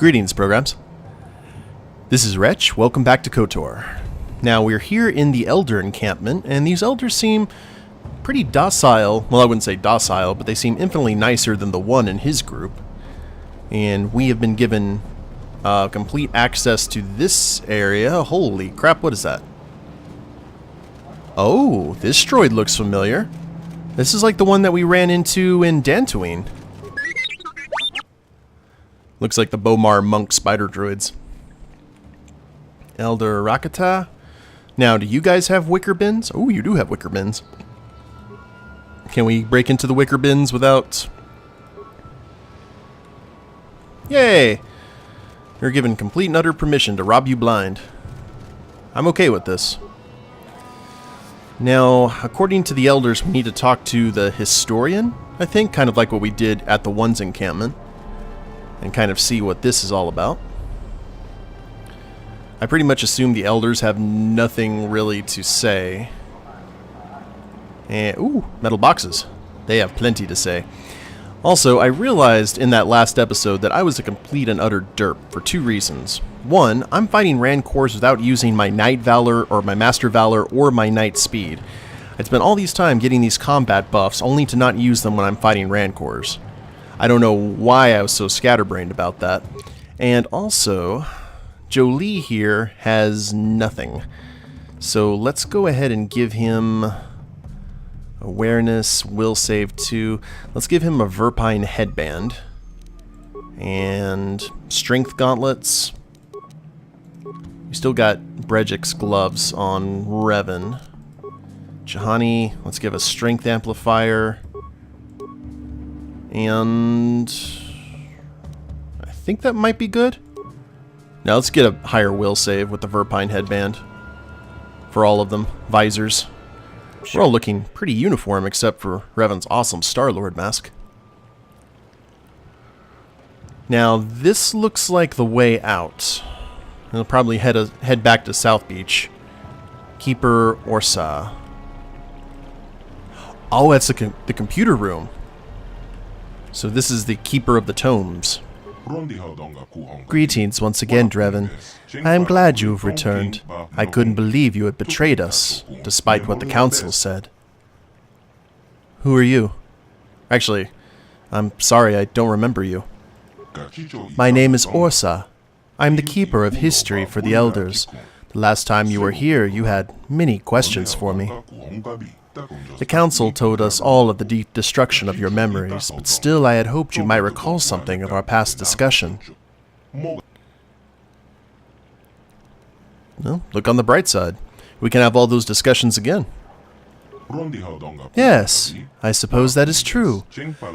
Greetings, programs. This is Wretch. Welcome back to KOTOR. Now, we're here in the Elder encampment, and these Elders seem pretty docile. Well, I wouldn't say docile, but they seem infinitely nicer than the one in his group. And we have been given complete access to this area. Holy crap, what is that? Oh, this droid looks familiar. This is like the one that we ran into in Dantooine. Looks like the Bomar monk spider droids. Elder Rakata. Now, do you guys have wicker bins? Oh, you do have wicker bins. Can we break into the wicker bins without... Yay! You're given complete and utter permission to rob you blind. I'm okay with this. Now, according to the Elders, we need to talk to the Historian, I think, kind of like what we did at the One's encampment, and kind of see what this is all about. I pretty much assume the Elders have nothing really to say. And, ooh, metal boxes. They have plenty to say. Also, I realized in that last episode that I was a complete and utter derp for two reasons. One, I'm fighting Rancors without using my Knight Valor or my Master Valor or my Knight Speed. I spent all these time getting these combat buffs only to not use them when I'm fighting Rancors. I don't know why I was so scatterbrained about that. And also, Jolie here has nothing. So let's go ahead and give him awareness, will save 2. Let's give him a Verpine headband. And strength gauntlets. We still got Brejik's gloves on Revan. Jahani, let's give a strength amplifier. And I think that might be good. Now let's get a higher will save with the Verpine headband. For all of them. Visors. We're all looking pretty uniform except for Revan's awesome Star-Lord mask. Now this looks like the way out. We'll probably head back to South Beach. Keeper Orsa. Oh, that's the computer room. So this is the Keeper of the Tomes. Greetings once again, Revan. I am glad you have returned. I couldn't believe you had betrayed us, despite what the Council said. Who are you? Actually, I'm sorry, I don't remember you. My name is Orsa. I am the Keeper of History for the Elders. The last time you were here, you had many questions for me. The Council told us all of the deep destruction of your memories, but still I had hoped you might recall something of our past discussion. Well, look on the bright side. We can have all those discussions again. Yes, I suppose that is true.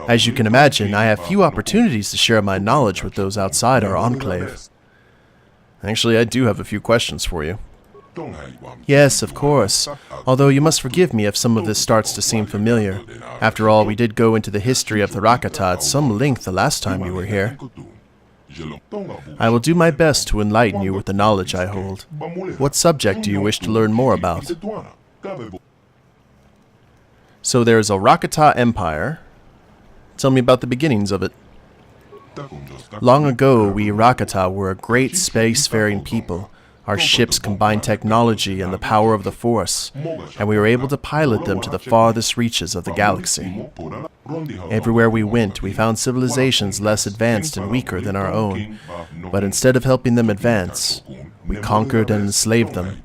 As you can imagine, I have few opportunities to share my knowledge with those outside our enclave. Actually, I do have a few questions for you. Yes, of course. Although you must forgive me if some of this starts to seem familiar. After all, we did go into the history of the Rakata at some length the last time you were here. I will do my best to enlighten you with the knowledge I hold. What subject do you wish to learn more about? So there's a Rakata Empire. Tell me about the beginnings of it. Long ago, we Rakata were a great spacefaring people. Our ships combined technology and the power of the Force, and we were able to pilot them to the farthest reaches of the galaxy. Everywhere we went, we found civilizations less advanced and weaker than our own, but instead of helping them advance, we conquered and enslaved them.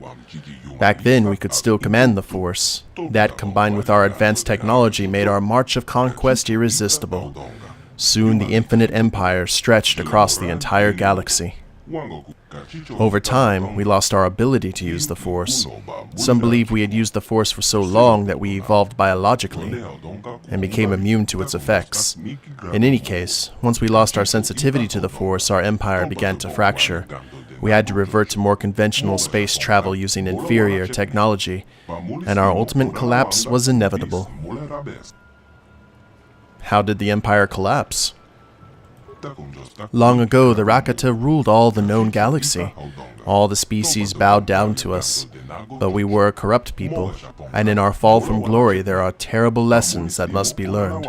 Back then, we could still command the Force. That, combined with our advanced technology, made our march of conquest irresistible. Soon, the infinite empire stretched across the entire galaxy. Over time, we lost our ability to use the Force. Some believe we had used the Force for so long that we evolved biologically and became immune to its effects. In any case, once we lost our sensitivity to the Force, our empire began to fracture. We had to revert to more conventional space travel using inferior technology, and our ultimate collapse was inevitable. How did the empire collapse? Long ago, the Rakata ruled all the known galaxy. All the species bowed down to us. But we were a corrupt people, and in our fall from glory there are terrible lessons that must be learned.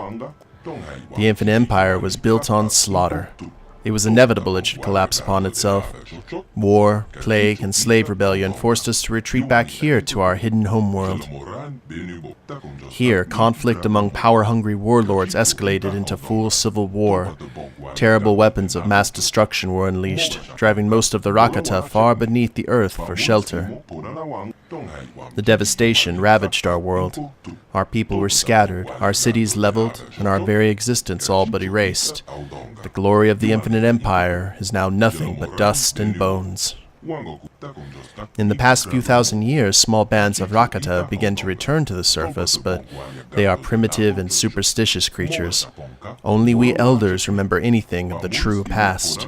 The Infinite Empire was built on slaughter. It was inevitable it should collapse upon itself. War, plague, and slave rebellion forced us to retreat back here to our hidden homeworld. Here, conflict among power-hungry warlords escalated into full civil war. Terrible weapons of mass destruction were unleashed, driving most of the Rakata far beneath the earth for shelter. The devastation ravaged our world. Our people were scattered, our cities leveled, and our very existence all but erased. The glory of the infinite empire is now nothing but dust and bones. In the past few thousand years, small bands of Rakata began to return to the surface, but they are primitive and superstitious creatures. Only we elders remember anything of the true past.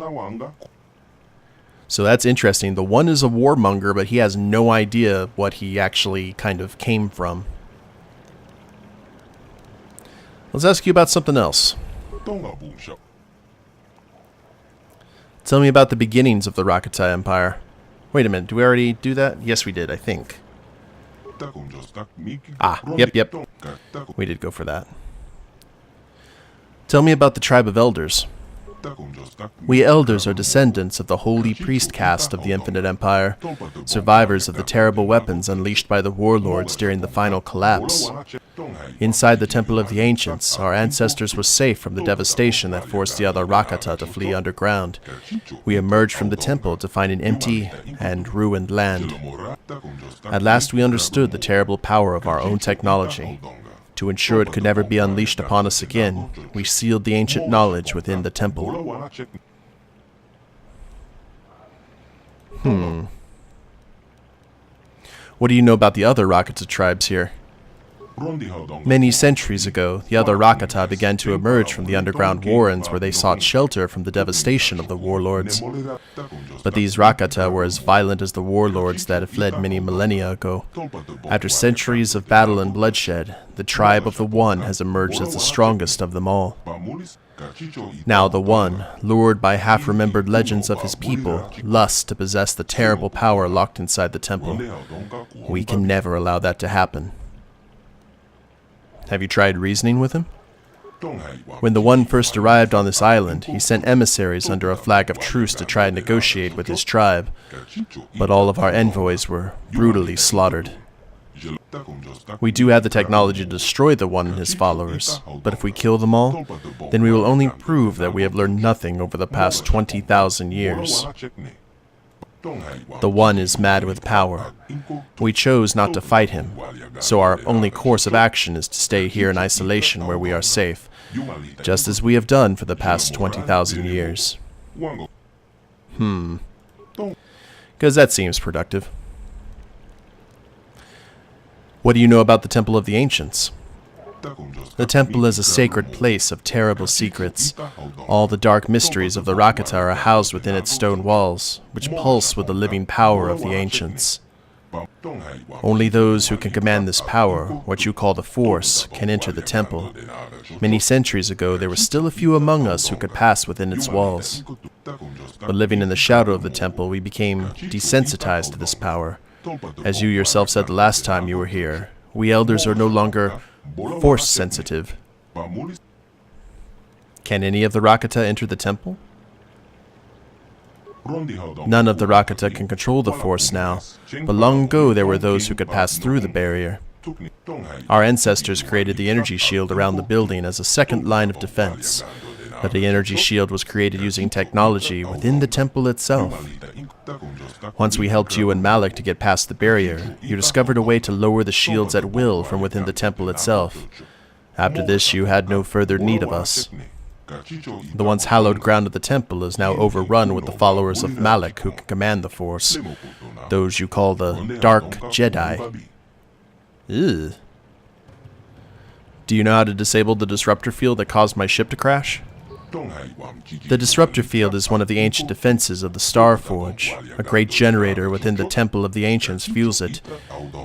So that's interesting. The one is a warmonger, but he has no idea what he actually kind of came from. Let's ask you about something else. Tell me about the beginnings of the Rakata Empire. Wait a minute, did we already do that? Yes, we did, I think. Yep. We did go for that. Tell me about the tribe of elders. We elders are descendants of the holy priest caste of the Infinite Empire, survivors of the terrible weapons unleashed by the warlords during the final collapse. Inside the Temple of the Ancients, our ancestors were safe from the devastation that forced the other Rakata to flee underground. We emerged from the temple to find an empty and ruined land. At last we understood the terrible power of our own technology. To ensure it could never be unleashed upon us again, we sealed the ancient knowledge within the temple. What do you know about the other Rakata tribes here? Many centuries ago, the other Rakata began to emerge from the underground warrens where they sought shelter from the devastation of the warlords. But these Rakata were as violent as the warlords that had fled many millennia ago. After centuries of battle and bloodshed, the tribe of the One has emerged as the strongest of them all. Now the One, lured by half-remembered legends of his people, lusts to possess the terrible power locked inside the temple. We can never allow that to happen. Have you tried reasoning with him? When the One first arrived on this island, he sent emissaries under a flag of truce to try and negotiate with his tribe, but all of our envoys were brutally slaughtered. We do have the technology to destroy the One and his followers, but if we kill them all, then we will only prove that we have learned nothing over the past 20,000 years. The One is mad with power. We chose not to fight him, so our only course of action is to stay here in isolation where we are safe, just as we have done for the past 20,000 years. Because that seems productive. What do you know about the Temple of the Ancients? The temple is a sacred place of terrible secrets. All the dark mysteries of the Rakata are housed within its stone walls, which pulse with the living power of the ancients. Only those who can command this power, what you call the Force, can enter the temple. Many centuries ago, there were still a few among us who could pass within its walls. But living in the shadow of the temple, we became desensitized to this power. As you yourself said the last time you were here, we elders are no longer Force sensitive. Can any of the Rakata enter the temple? None of the Rakata can control the Force now, but long ago there were those who could pass through the barrier. Our ancestors created the energy shield around the building as a second line of defense, but the energy shield was created using technology within the temple itself. Once we helped you and Malik to get past the barrier, you discovered a way to lower the shields at will from within the temple itself. After this, you had no further need of us. The once hallowed ground of the temple is now overrun with the followers of Malik who can command the Force, those you call the Dark Jedi. Ew. Do you know how to disable the disruptor field that caused my ship to crash? The disruptor field is one of the ancient defenses of the Star Forge. A great generator within the Temple of the Ancients fuels it.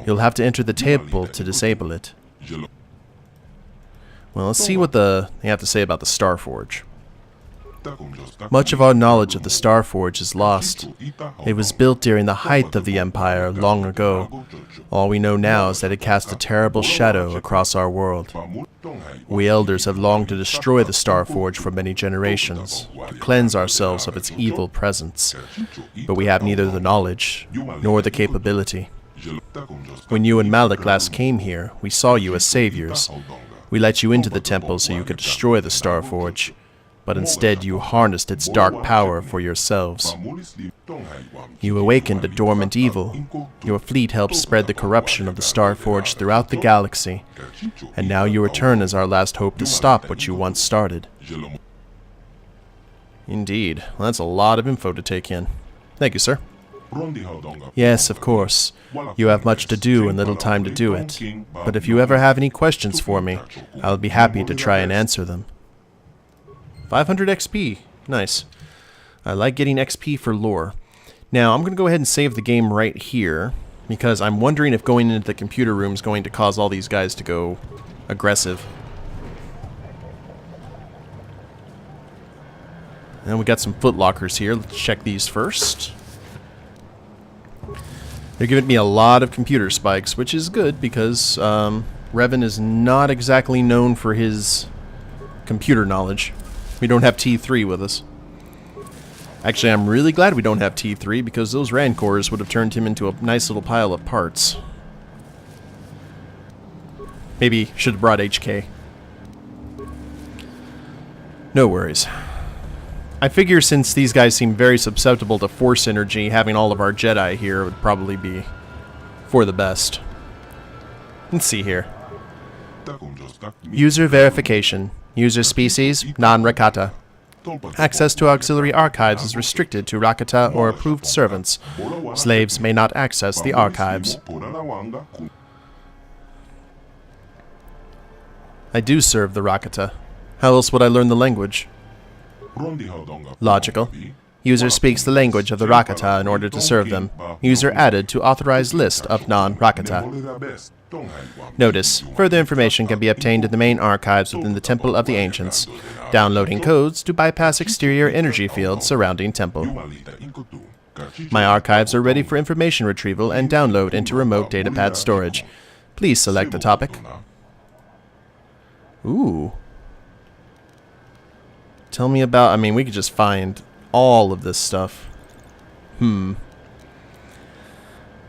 You'll have to enter the temple to disable it. Well, let's see what they have to say about the Star Forge. Much of our knowledge of the Star Forge is lost. It was built during the height of the Empire long ago. All we know now is that it cast a terrible shadow across our world. We elders have longed to destroy the Star Forge for many generations, to cleanse ourselves of its evil presence. But we have neither the knowledge nor the capability. When you and Malik last came here, we saw you as saviors. We let you into the temple so you could destroy the Star Forge. But instead you harnessed its dark power for yourselves. You awakened a dormant evil. Your fleet helped spread the corruption of the Star Forge throughout the galaxy, and now you return as our last hope to stop what you once started. Indeed. Well, that's a lot of info to take in. Thank you, sir. Yes, of course. You have much to do and little time to do it. But if you ever have any questions for me, I'll be happy to try and answer them. 500 XP. Nice. I like getting XP for lore. Now, I'm going to go ahead and save the game right here, because I'm wondering if going into the computer room is going to cause all these guys to go aggressive. And we got some footlockers here. Let's check these first. They're giving me a lot of computer spikes, which is good, because Revan is not exactly known for his computer knowledge. We don't have T3 with us. Actually, I'm really glad we don't have T3, because those Rancors would have turned him into a nice little pile of parts. Maybe should have brought HK. No worries. I figure since these guys seem very susceptible to Force energy, having all of our Jedi here would probably be for the best. Let's see here. User verification. User species, non-Rakata. Access to auxiliary archives is restricted to Rakata or approved servants. Slaves may not access the archives. I do serve the Rakata. How else would I learn the language? Logical. User speaks the language of the Rakata in order to serve them. User added to authorized list of non-Rakata. Notice, further information can be obtained in the main archives within the Temple of the Ancients. Downloading codes to bypass exterior energy fields surrounding Temple. My archives are ready for information retrieval and download into remote datapad storage. Please select the topic. Ooh. Tell me about... I mean, we could just find all of this stuff.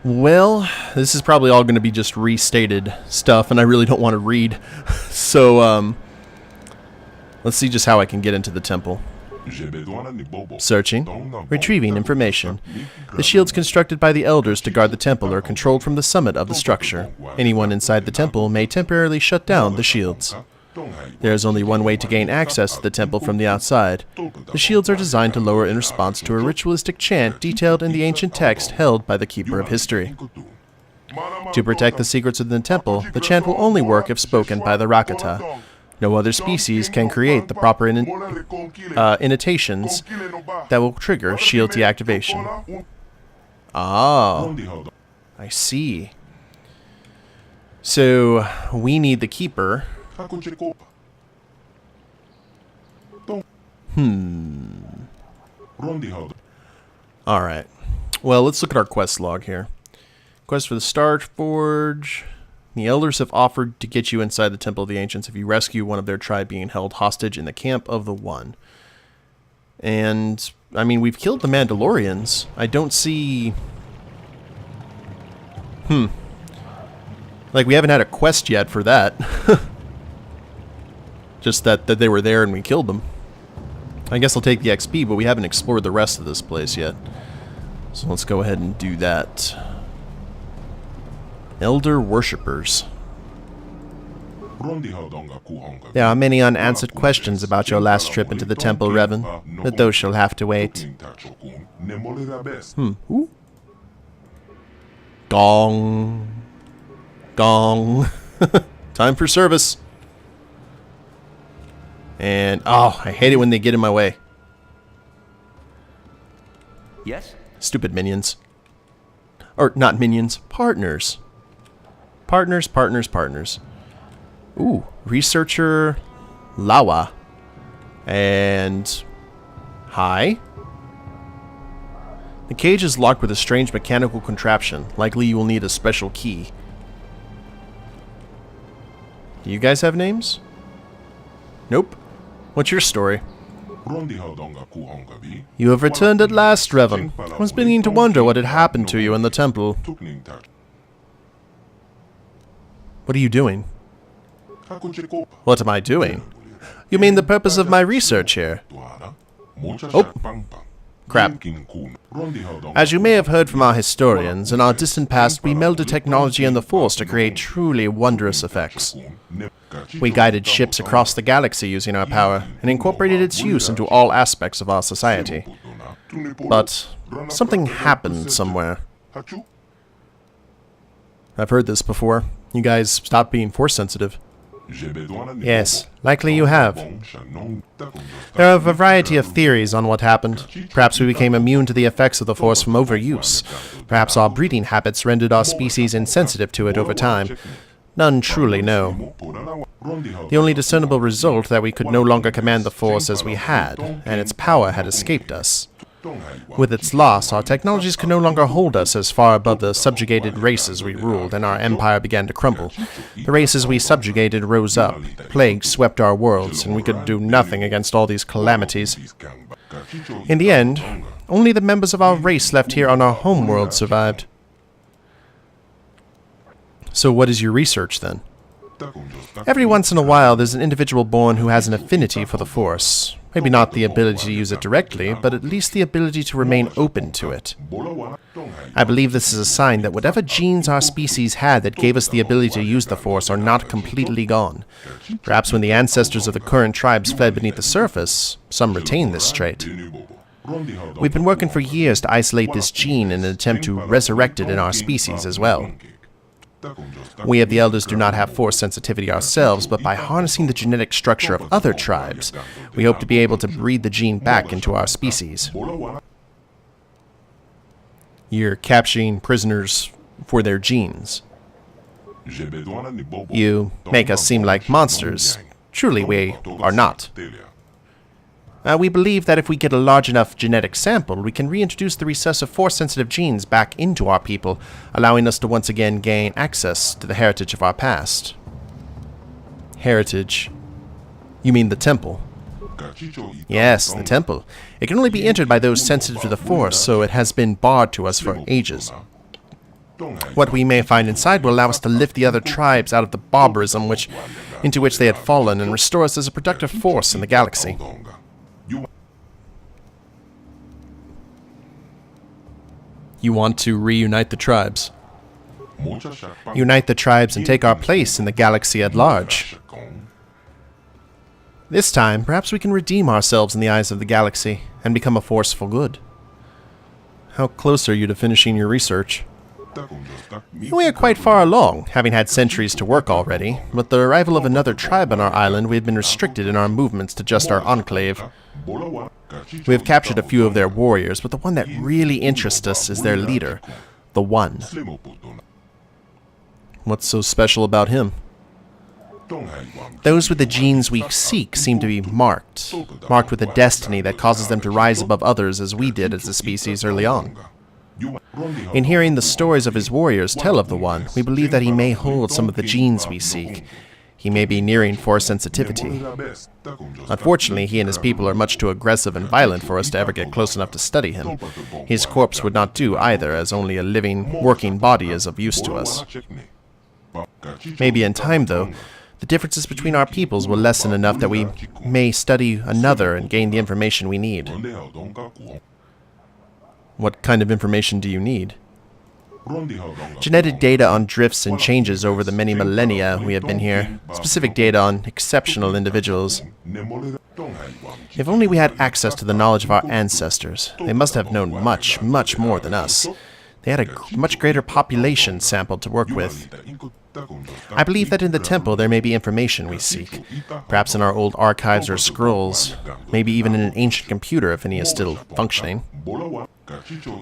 Well, this is probably all going to be just restated stuff, and I really don't want to read. So, let's see just how I can get into the temple. Searching. Retrieving information. The shields constructed by the elders to guard the temple are controlled from the summit of the structure. Anyone inside the temple may temporarily shut down the shields. There is only one way to gain access to the temple from the outside. The shields are designed to lower in response to a ritualistic chant detailed in the ancient text held by the Keeper of History. To protect the secrets within the temple, the chant will only work if spoken by the Rakata. No other species can create the proper intonations that will trigger shield deactivation. Oh, I see. So, we need the Keeper. Alright. Well, let's look at our quest log here. Quest for the Star Forge. The elders have offered to get you inside the Temple of the Ancients if you rescue one of their tribe being held hostage in the camp of the One. And, I mean, we've killed the Mandalorians. I don't see... Like, we haven't had a quest yet for that. Just that they were there and we killed them. I guess I'll take the XP, but we haven't explored the rest of this place yet. So let's go ahead and do that. Elder Worshippers. There are many unanswered questions about your last trip into the temple, Revan, but those shall have to wait. Ooh. Gong. Gong. Time for service. And, oh, I hate it when they get in my way. Yes? Stupid minions. Or, not minions, partners. Partners, partners, partners. Ooh, Researcher Lawa. And Hi? The cage is locked with a strange mechanical contraption. Likely you will need a special key. Do you guys have names? Nope. What's your story? You have returned at last, Revan. I was beginning to wonder what had happened to you in the temple. What are you doing? What am I doing? You mean the purpose of my research here? Oh, crap. As you may have heard from our historians, in our distant past we melded technology and the Force to create truly wondrous effects. We guided ships across the galaxy using our power, and incorporated its use into all aspects of our society. But something happened somewhere. I've heard this before. You guys stopped being Force-sensitive. Yes, likely you have. There are a variety of theories on what happened. Perhaps we became immune to the effects of the Force from overuse. Perhaps our breeding habits rendered our species insensitive to it over time. None truly know. The only discernible result that we could no longer command the Force as we had, and its power had escaped us. With its loss, our technologies could no longer hold us as far above the subjugated races we ruled, and our empire began to crumble. The races we subjugated rose up, plague swept our worlds, and we could do nothing against all these calamities. In the end, only the members of our race left here on our home world survived. So what is your research, then? Every once in a while, there's an individual born who has an affinity for the Force. Maybe not the ability to use it directly, but at least the ability to remain open to it. I believe this is a sign that whatever genes our species had that gave us the ability to use the Force are not completely gone. Perhaps when the ancestors of the current tribes fled beneath the surface, some retained this trait. We've been working for years to isolate this gene in an attempt to resurrect it in our species as well. We of the Elders do not have Force sensitivity ourselves, but by harnessing the genetic structure of other tribes, we hope to be able to breed the gene back into our species. You're capturing prisoners for their genes. You make us seem like monsters. Truly, we are not. We believe that if we get a large enough genetic sample, we can reintroduce the recessive Force-sensitive genes back into our people, allowing us to once again gain access to the heritage of our past. Heritage? You mean the temple? Yes, the temple. It can only be entered by those sensitive to the Force, so it has been barred to us for ages. What we may find inside will allow us to lift the other tribes out of the barbarism into which they had fallen and restore us as a productive force in the galaxy. You want to reunite the tribes. Unite the tribes and take our place in the galaxy at large. This time, perhaps we can redeem ourselves in the eyes of the galaxy and become a force for good. How close are you to finishing your research? We are quite far along, having had centuries to work already. With the arrival of another tribe on our island, we have been restricted in our movements to just our enclave. We have captured a few of their warriors, but the one that really interests us is their leader, the One. What's so special about him? Those with the genes we seek seem to be marked with a destiny that causes them to rise above others as we did as a species early on. In hearing the stories of his warriors tell of the One, we believe that he may hold some of the genes we seek. He may be nearing Force sensitivity. Unfortunately, he and his people are much too aggressive and violent for us to ever get close enough to study him. His corpse would not do either, as only a living, working body is of use to us. Maybe in time, though, the differences between our peoples will lessen enough that we may study another and gain the information we need. What kind of information do you need? Genetic data on drifts and changes over the many millennia we have been here. Specific data on exceptional individuals. If only we had access to the knowledge of our ancestors. They must have known much, much more than us. They had a much greater population sampled to work with. I believe that in the temple there may be information we seek. Perhaps in our old archives or scrolls. Maybe even in an ancient computer if any is still functioning.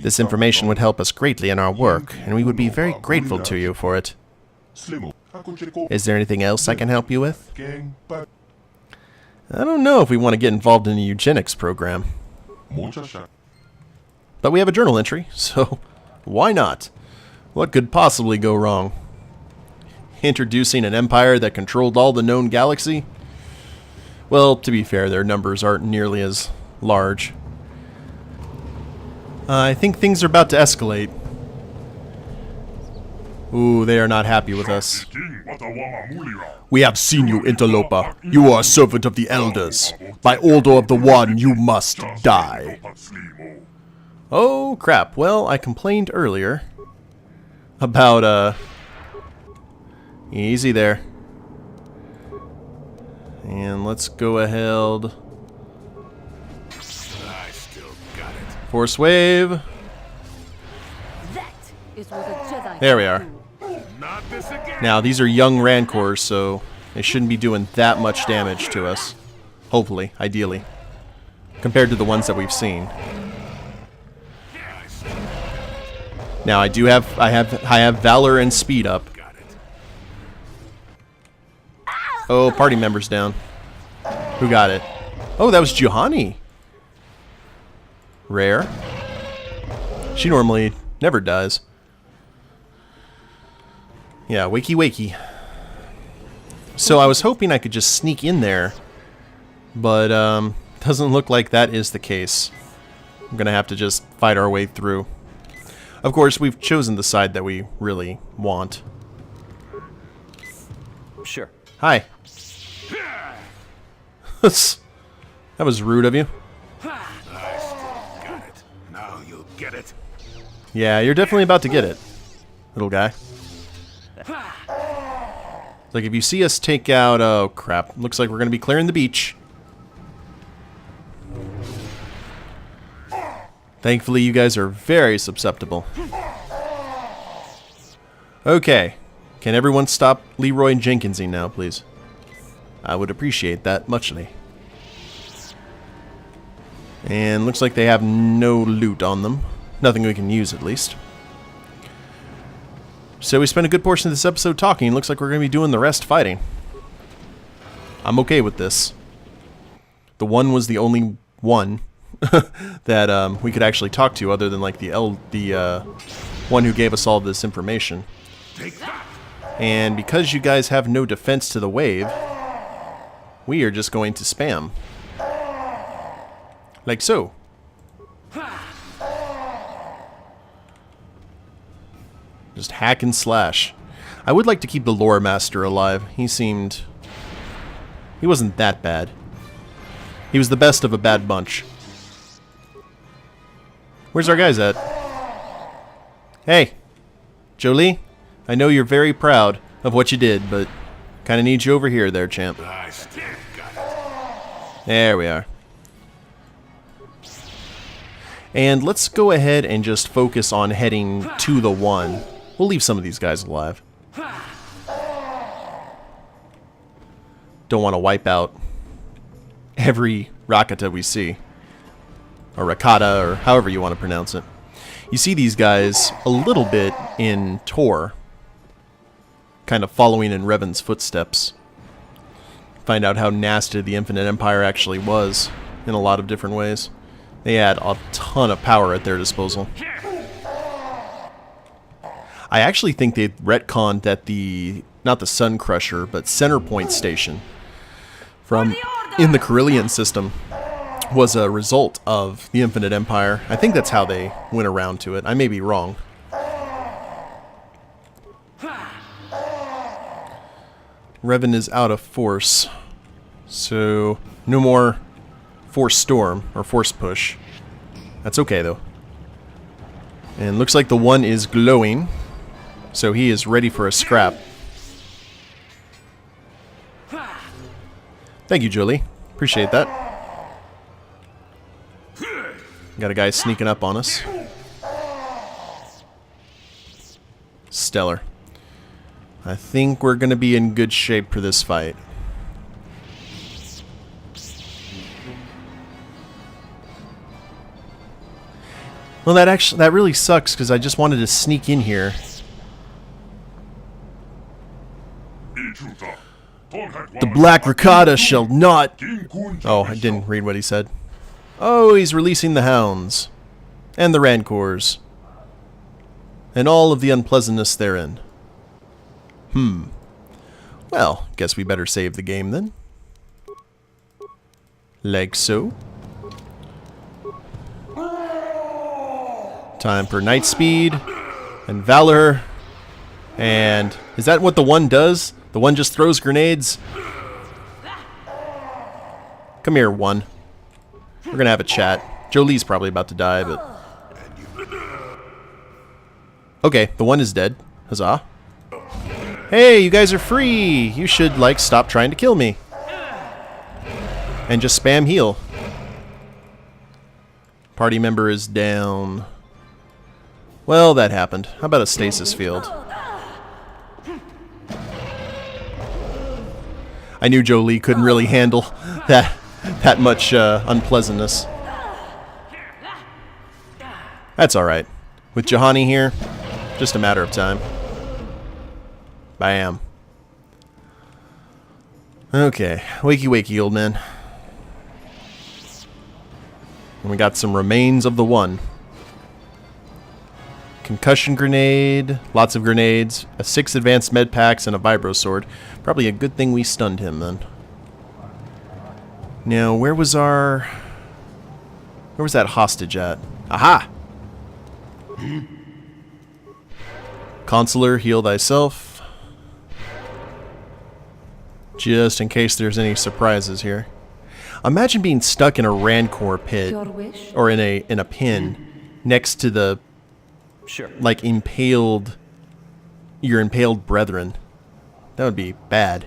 This information would help us greatly in our work, and we would be very grateful to you for it. Is there anything else I can help you with? I don't know if we want to get involved in a eugenics program. But we have a journal entry, so why not? What could possibly go wrong? Introducing an empire that controlled all the known galaxy? Well, to be fair, their numbers aren't nearly as large. I think things are about to escalate. Ooh, they are not happy with us. We have seen you, interloper. You are a servant of the elders. By order of the One, you must die. Oh, crap. Well, I complained earlier about, easy there. And let's go ahead. I still got it. Force wave. That is what a Jedi There we are. Not this again. Now, these are young Rancors, so they shouldn't be doing that much damage to us. Hopefully, ideally. Compared to the ones that we've seen. Now, I have Valor and Speed up. Got it. Oh, party members down. Who got it? Oh, that was Juhani. Rare. She normally never dies. Yeah, wakey wakey. So I was hoping I could just sneak in there, but doesn't look like that is the case. I'm gonna have to just fight our way through. Of course, we've chosen the side that we really want. Sure. Hi. That was rude of you. I still got it. Now you'll get it. Yeah, you're definitely about to get it, little guy. Like, if you see us take out... Oh, crap. Looks like we're going to be clearing the beach. Thankfully, you guys are very susceptible. Okay. Can everyone stop Leroy Jenkinsing now, please? I would appreciate that muchly. And looks like they have no loot on them. Nothing we can use, at least. So we spent a good portion of this episode talking. Looks like we're going to be doing the rest fighting. I'm okay with this. The one was the only one that we could actually talk to, other than like the one who gave us all this information. Take that. And because you guys have no defense to the wave, we are just going to spam. Like so. Just hack and slash. I would like to keep the lore master alive. He wasn't that bad. He was the best of a bad bunch. Where's our guys at? Hey, Jolie, I know you're very proud of what you did, but kind of need you over here there, champ. I still got it. There we are. And let's go ahead and just focus on heading to the one. We'll leave some of these guys alive. Don't want to wipe out every Rakata we see. Or Rakata, or however you want to pronounce it. You see these guys a little bit in Tor. Kind of following in Revan's footsteps. Find out how nasty the Infinite Empire actually was in a lot of different ways. They had a ton of power at their disposal. I actually think they retconned that not the Sun Crusher, but Center Point Station from in the Carillion system was a result of the Infinite Empire. I think that's how they went around to it. I may be wrong. Revan is out of force, so no more Force Storm or Force Push. That's okay though. And looks like the one is glowing, so he is ready for a scrap. Thank you, Jolie. Appreciate that. Got a guy sneaking up on us. Stellar. I think we're going to be in good shape for this fight. Well, that really sucks because I just wanted to sneak in here. The Black Rakata shall not... Oh, I didn't read what he said. Oh, he's releasing the hounds. And the rancors. And all of the unpleasantness therein. Well, guess we better save the game then. Like so. Time for Night Speed. And Valor. And is that what the one does? The one just throws grenades? Come here, one. We're gonna have a chat. Jolie's probably about to die, but... Okay, the one is dead. Huzzah. Hey, you guys are free! You should, like, stop trying to kill me. And just spam heal. Party member is down. Well, that happened. How about a stasis field? I knew Jolie couldn't really handle that much unpleasantness. That's alright. With Juhani here, just a matter of time. Bam. Okay, wakey wakey, old man. And we got some remains of the one. Concussion grenade, lots of grenades, 6 advanced med packs, and a vibro sword. Probably a good thing we stunned him then. Now, where was that hostage at? Aha! Consular, heal thyself. Just in case there's any surprises here. Imagine being stuck in a rancor pit, or in a pin, next to the, like, your impaled brethren. That would be bad.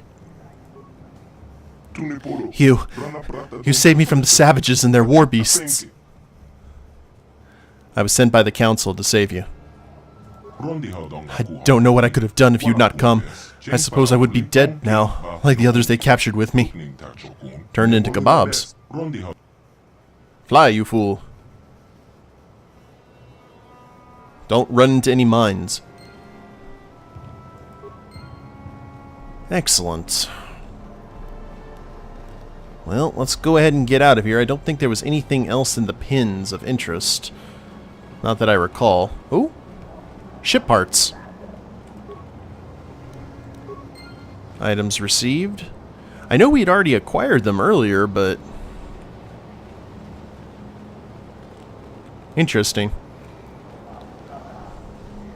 You saved me from the savages and their war beasts. I was sent by the council to save you. I don't know what I could have done if you'd not come. I suppose I would be dead now, like the others they captured with me. Turned into kebabs. Fly, you fool. Don't run into any mines. Excellent. Well, let's go ahead and get out of here. I don't think there was anything else in the pins of interest. Not that I recall. Oh! Ship parts. Items received. I know we had already acquired them earlier, but... Interesting.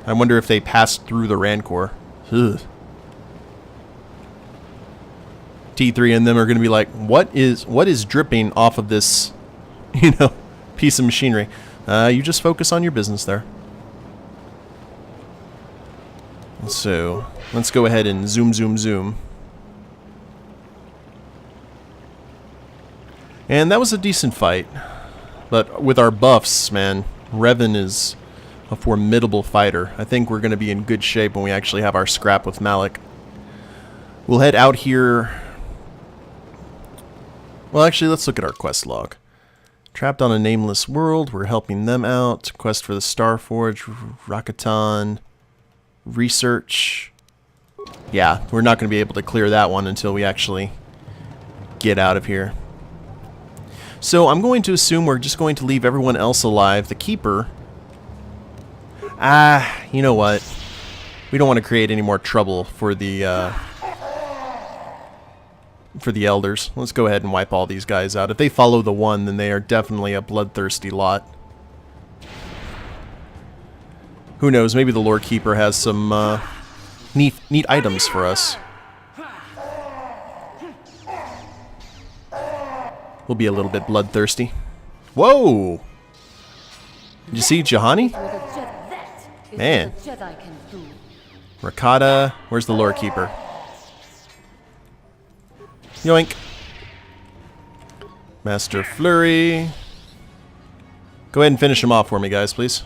I wonder if they passed through the Rancor. Ugh. T3 and them are going to be like, what is dripping off of this, piece of machinery? You just focus on your business there. So, let's go ahead and zoom, zoom, zoom. And that was a decent fight. But with our buffs, man, Revan is a formidable fighter. I think we're going to be in good shape when we actually have our scrap with Malik. We'll head out here. Well, actually, let's look at our quest log. Trapped on a nameless world. We're helping them out. Quest for the Starforge. Rakatan. Research. Yeah, we're not going to be able to clear that one until we actually get out of here. So I'm going to assume we're just going to leave everyone else alive. The Keeper. You know what? We don't want to create any more trouble for the elders. Let's go ahead and wipe all these guys out. If they follow the one, then they are definitely a bloodthirsty lot. Who knows? Maybe the Lord Keeper has some neat items for us. We'll be a little bit bloodthirsty. Whoa! Did you see Juhani? Man. Rakata. Where's the Lord Keeper? Yoink. Master Flurry. Go ahead and finish him off for me, guys, please.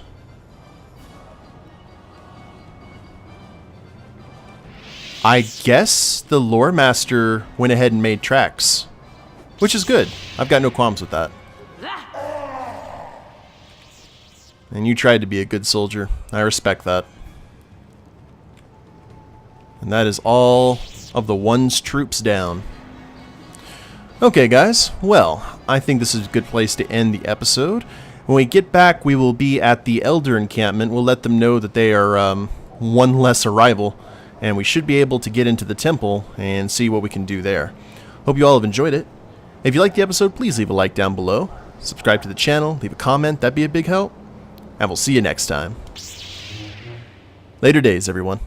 I guess the Lore Master went ahead and made tracks. Which is good. I've got no qualms with that. And you tried to be a good soldier. I respect that. And that is all of the one's troops down. Okay, guys. Well, I think this is a good place to end the episode. When we get back, we will be at the Elder encampment. We'll let them know that they are one less arrival, and we should be able to get into the temple and see what we can do there. Hope you all have enjoyed it. If you liked the episode, please leave a like down below. Subscribe to the channel, leave a comment, that'd be a big help. And we'll see you next time. Later days, everyone.